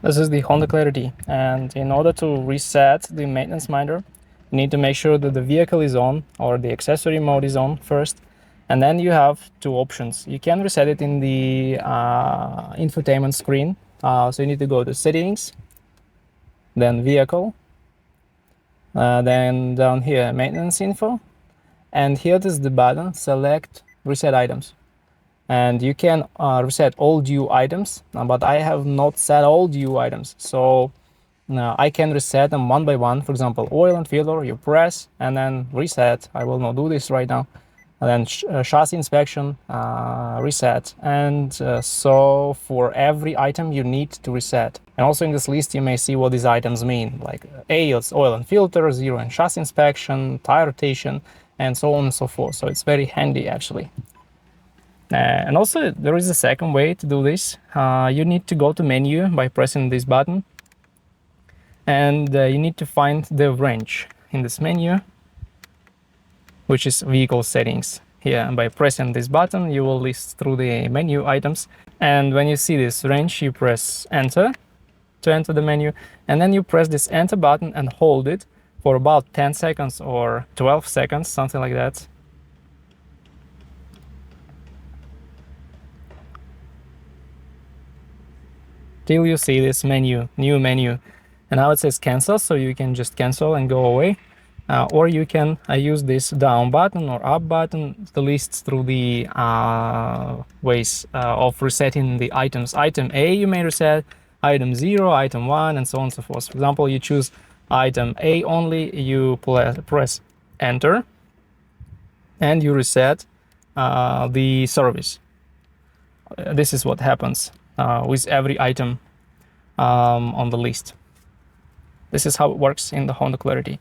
This is the Honda Clarity, and in order to reset the maintenance minder, you need to make sure that the vehicle is on or the accessory mode is on first, and then you have two options. You can reset it in the infotainment screen, so you need to go to Settings, then Vehicle, then down here Maintenance Info, and here is the button Select Reset Items. And you can reset all due items, but I have not set all due items, so I can reset them one by one. For example, oil and filter, you press and then reset. I will not do this right now. And then chassis inspection, reset, and so for every item you need to reset. And also in this list you may see what these items mean, like A is oil and filter, 0 and chassis inspection, tire rotation, and so on and so forth. So it's very handy actually. And also there is a second way to do this. You need to go to menu by pressing this button, and you need to find the wrench in this menu, which is vehicle settings. Here, and by pressing this button you will list through the menu items, and when you see this wrench you press enter to enter the menu, and then you press this enter button and hold it for about 10 seconds or 12 seconds, something like that. Till you see this menu, new menu, and now it says cancel, so you can just cancel and go away, or you can use this down button or up button to list through the ways of resetting the items. Item A you may reset, item 0, item 1, and so on and so forth. For example, you choose item A only, you press enter, and you reset the service. This is what happens with every item on the list. This is how it works in the Honda Clarity.